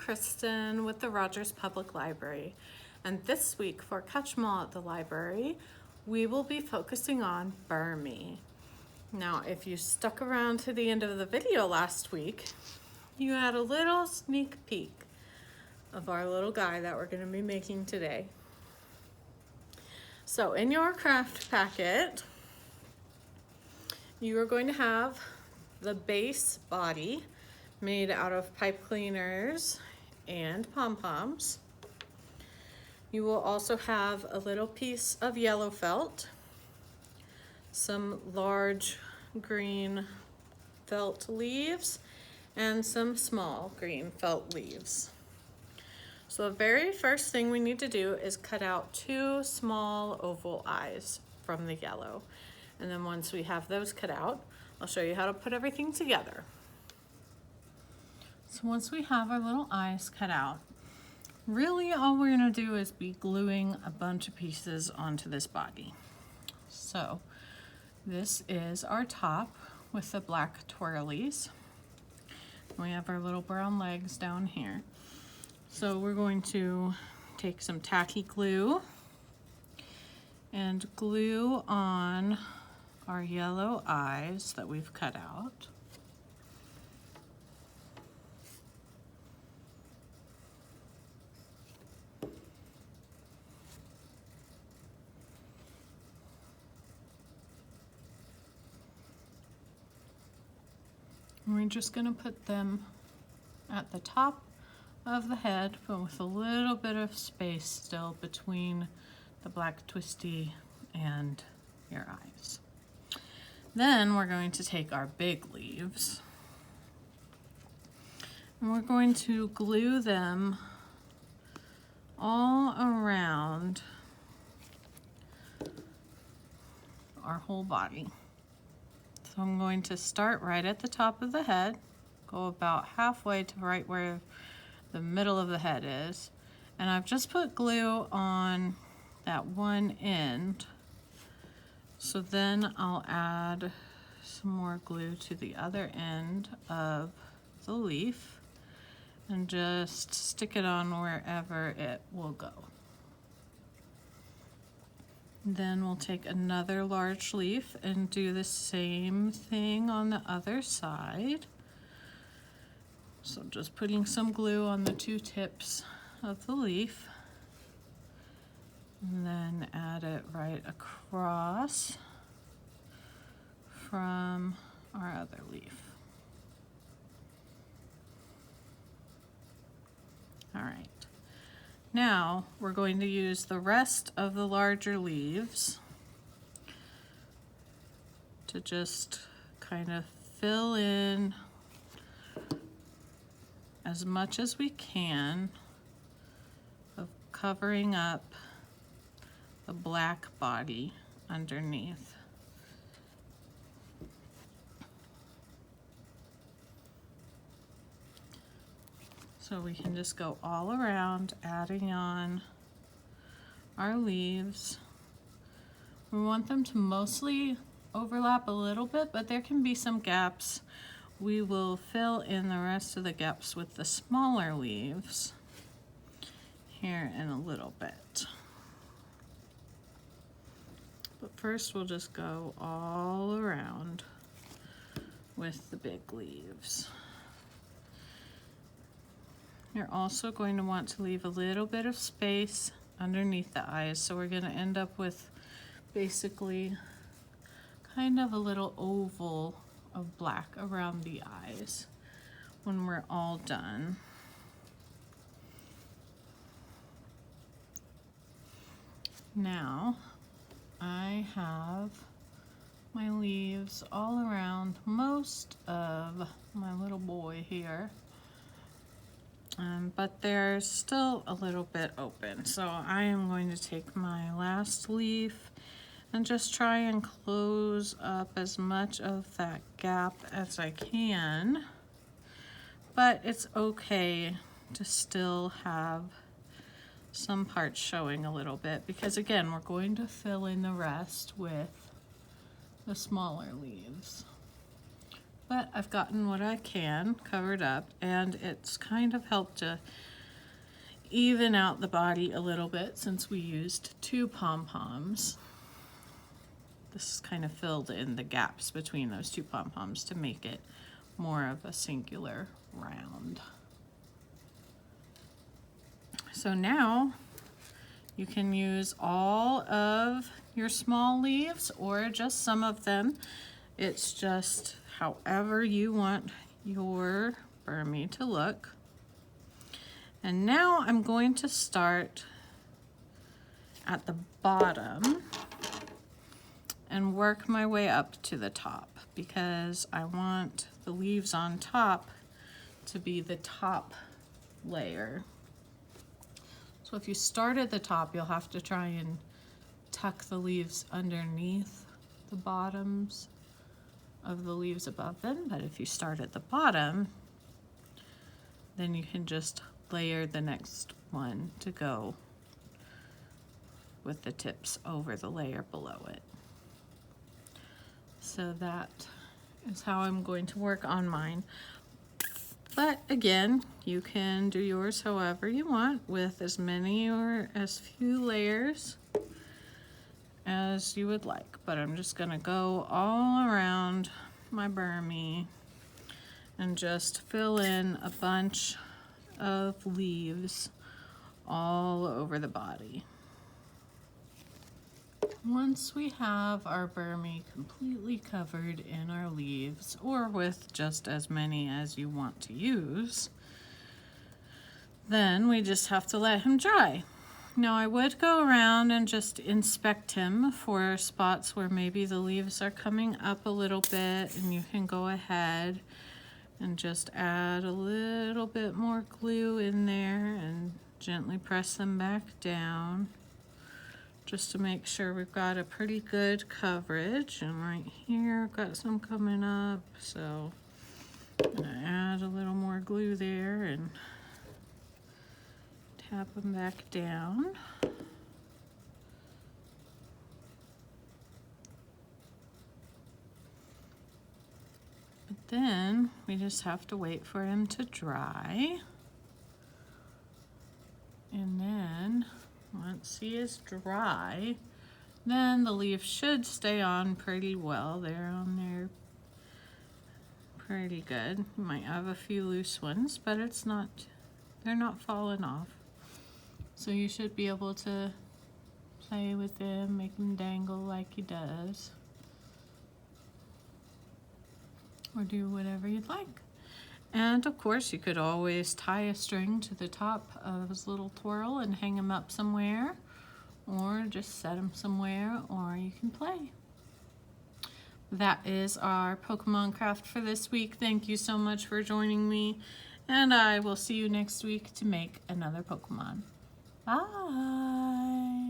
Kristen with the Rogers Public Library, and this week for Catch 'em All at the Library, we will be focusing on Burmy. Now, if you stuck around to the end of the video last week, you had a little sneak peek of our little guy that we're going to be making today. So in your craft packet, you are going to have the base body made out of pipe cleaners and pom-poms. You will also have a little piece of yellow felt, some large green felt leaves, and some small green felt leaves. So the very first thing we need to do is cut out 2 small oval eyes from the yellow. And then once we have those cut out, I'll show you how to put everything together. So once we have our little eyes cut out, really all we're gonna do is be gluing a bunch of pieces onto this body. So this is our top with the black twirlies. We have our little brown legs down here. So we're going to take some tacky glue and glue on our yellow eyes that we've cut out. And we're just going to put them at the top of the head, but with a little bit of space still between the black twisty and your eyes. Then we're going to take our big leaves and we're going to glue them all around our whole body. So I'm going to start right at the top of the head, go about halfway to right where the middle of the head is, and I've just put glue on that one end. So then I'll add some more glue to the other end of the leaf and just stick it on wherever it will go. Then we'll take another large leaf and do the same thing on the other side. So just putting some glue on the 2 tips of the leaf, and then add it right across from our other leaf. All right. Now we're going to use the rest of the larger leaves to just kind of fill in as much as we can of covering up the black body underneath. So we can just go all around adding on our leaves. We want them to mostly overlap a little bit, but there can be some gaps. We will fill in the rest of the gaps with the smaller leaves here in a little bit. But first we'll just go all around with the big leaves. You're also going to want to leave a little bit of space underneath the eyes, so we're going to end up with basically kind of a little oval of black around the eyes when we're all done. Now I have my leaves all around most of my little boy here, but there's still a little bit open. So I am going to take my last leaf and just try and close up as much of that gap as I can. But it's okay to still have some parts showing a little bit, because again, we're going to fill in the rest with the smaller leaves. but I've gotten what I can covered up, and it's kind of helped to even out the body a little bit since we used 2 pom-poms. This is kind of filled in the gaps between those 2 pom-poms to make it more of a singular round. So now you can use all of your small leaves or just some of them. It's just however you want your Burmese to look. And now I'm going to start at the bottom and work my way up to the top because I want the leaves on top to be the top layer. So if you start at the top, you'll have to try and tuck the leaves underneath the bottoms of the leaves above them. But if you start at the bottom, then you can just layer the next one to go with the tips over the layer below it. So that is how I'm going to work on mine. But again, you can do yours however you want with as many or as few layers as you would like. But I'm just gonna go all around my Burmese and just fill in a bunch of leaves all over the body. Once we have our Burmese completely covered in our leaves, or with just as many as you want to use, then we just have to let him dry. Now I would go around and just inspect him for spots where maybe the leaves are coming up a little bit, and you can go ahead and just add a little bit more glue in there and gently press them back down, just to make sure we've got a pretty good coverage. And right here, I've got some coming up, so I'm gonna add a little more glue there and tap them back down. But then we just have to wait for him to dry. And then once he is dry, then the leaves should stay on pretty well. They're on there pretty good. You might have a few loose ones, but they're not falling off. So you should be able to play with them, make them dangle like he does, or do whatever you'd like. And of course, you could always tie a string to the top of his little twirl and hang him up somewhere, or just set him somewhere, or you can play. That is our Pokemon craft for this week. Thank you so much for joining me, and I will see you next week to make another Pokemon. Bye!